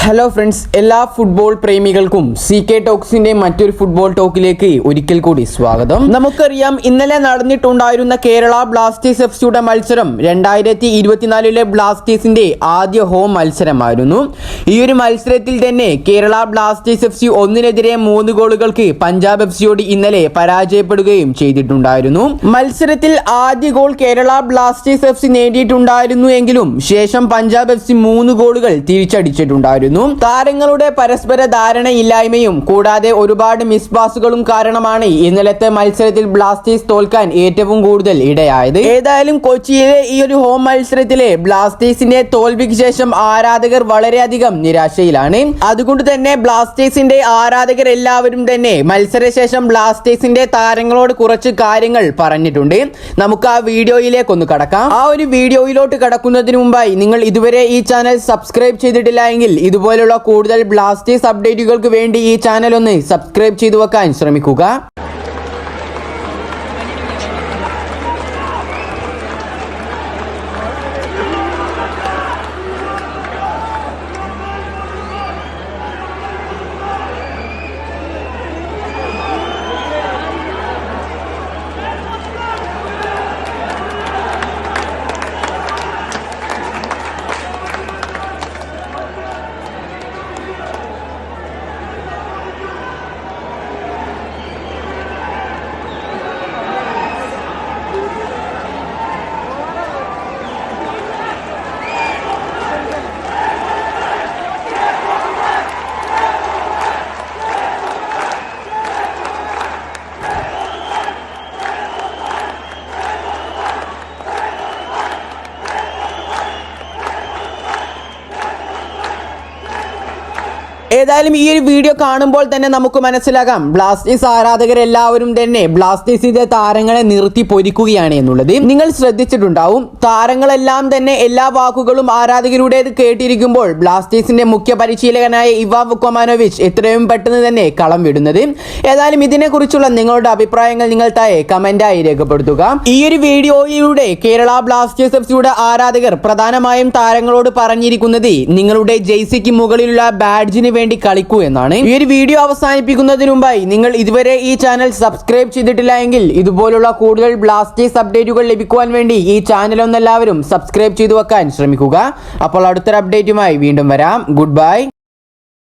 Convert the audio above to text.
Hello friends, എല്ലാ football പ്രേമികൾക്കും CK ടോക്സിന്റെ മറ്റൊരു football ടോക്കിലേക്ക് ഒരിക്കൽ കൂടി സ്വാഗതം. നമുക്കറിയാം, ഇന്നലെ നടന്നിട്ടുണ്ടായിരുന്ന കേരള ബ്ലാസ്റ്റേഴ്സ് FC മത്സരം 2024 ബ്ലാസ്റ്റേഴ്സിന്റെ ആദ്യ ഹോം മത്സരമായിരുന്നു. ഈ ഒരു മത്സരത്തിൽ തന്നെ കേരള ബ്ലാസ്റ്റേഴ്സ് FC 1-നെതിരെ 3 ഗോളുകൾക്ക് പഞ്ചാബ് FCയോട് ഇന്നലെ പരാജയപ്പെടുകയും ചെയ്തിട്ടുണ്ടായിരുന്നു. മത്സരത്തിൽ ആദ്യ ഗോൾ കേരള ബ്ലാസ്റ്റേഴ്സ് FC നേടിയിട്ടുണ്ടായിരുന്നു എങ്കിലും ശേഷം പഞ്ചാബ് FC 3 ഗോളുകൾ തിരിച്ചടിച്ചിട്ടുണ്ടായിരുന്നു. താരങ്ങളുടെ പരസ്പര ധാരണയില്ലായ്മയും കൂടാതെ ഒരുപാട് മിസ് പാസുകളും കാരണമാണ് ഇന്നലത്തെ മത്സരത്തിൽ ബ്ലാസ്റ്റേഴ്സ് തോൽക്കാൻ ഏറ്റവും കൂടുതൽ ഇടയായത്. ഏതായാലും കൊച്ചിയിലെ ഈ ഒരു ഹോം മത്സരത്തിലെ ബ്ലാസ്റ്റേഴ്സിന്റെ തോൽവിക്ക് ശേഷം ആരാധകർ വളരെയധികം നിരാശയിലാണ്. അതുകൊണ്ട് തന്നെ ബ്ലാസ്റ്റേഴ്സിന്റെ ആരാധകർ എല്ലാവരും തന്നെ മത്സരശേഷം ബ്ലാസ്റ്റേഴ്സിന്റെ താരങ്ങളോട് കുറച്ച് കാര്യങ്ങൾ പറഞ്ഞിട്ടുണ്ട്. നമുക്ക് ആ വീഡിയോയിലേക്ക് ഒന്ന് കടക്കാം. ആ ഒരു വീഡിയോയിലോട്ട് കടക്കുന്നതിന് മുമ്പായി നിങ്ങൾ ഇതുവരെ ഈ ചാനൽ സബ്സ്ക്രൈബ് ചെയ്തിട്ടില്ല എങ്കിൽ ഇതുപോലുള്ള കൂടുതൽ ബ്ലാസ്റ്റേഴ്സ് അപ്ഡേറ്റുകൾക്ക് വേണ്ടി ഈ ചാനൽ ഒന്ന് സബ്സ്ക്രൈബ് ചെയ്തു വെക്കാൻ ശ്രമിക്കുക. ഏതായാലും ഈ ഒരു വീഡിയോ കാണുമ്പോൾ തന്നെ നമുക്ക് മനസ്സിലാക്കാം, ബ്ലാസ്റ്റേഴ്സ് ആരാധകരെല്ലാവരും തന്നെ ബ്ലാസ്റ്റേഴ്സിന്റെ താരങ്ങളെ നിർത്തി പൊരിക്കുകയാണ് എന്നുള്ളത്. നിങ്ങൾ ശ്രദ്ധിച്ചിട്ടുണ്ടാവും, താരങ്ങളെല്ലാം തന്നെ എല്ലാ വാക്കുകളും ആരാധകരുടേത് കേട്ടിരിക്കുമ്പോൾ ബ്ലാസ്റ്റേഴ്സിന്റെ മുഖ്യ പരിശീലകനായ ഇവാൻ വുക്കോമാനോവിച്ച് എത്രയും പെട്ടെന്ന് തന്നെ കളം വിടുന്നത്. ഏതായാലും ഇതിനെക്കുറിച്ചുള്ള നിങ്ങളുടെ അഭിപ്രായങ്ങൾ നിങ്ങൾ താഴെ കമന്റായി രേഖപ്പെടുത്തുക. ഈ ഒരു വീഡിയോയിലൂടെ കേരള ബ്ലാസ്റ്റേഴ്സ് FCയുടെ ആരാധകർ പ്രധാനമായും താരങ്ങളോട് പറഞ്ഞിരിക്കുന്നത് നിങ്ങളുടെ ജെയ്സിക്ക് മുകളിലുള്ള ബാഡ്ജിന് വേണ്ടി കളിക്കൂ എന്നാണ്. ഈ ഒരു വീഡിയോ അവസാനിപ്പിക്കുന്നതിന് മുമ്പായി നിങ്ങൾ ഇതുവരെ ഈ ചാനൽ സബ്സ്ക്രൈബ് ചെയ്തിട്ടില്ല എങ്കിൽ ഇതുപോലുള്ള കൂടുതൽ ബ്ലാസ്റ്റേഴ്സ് അപ്ഡേറ്റുകൾ ലഭിക്കുവാൻ വേണ്ടി ഈ ചാനൽ ഒന്ന് എല്ലാവരും സബ്സ്ക്രൈബ് ചെയ്തു വെക്കാൻ ശ്രമിക്കുക. അപ്പോൾ അടുത്തൊരു അപ്ഡേറ്റുമായി വീണ്ടും വരാം. Good bye.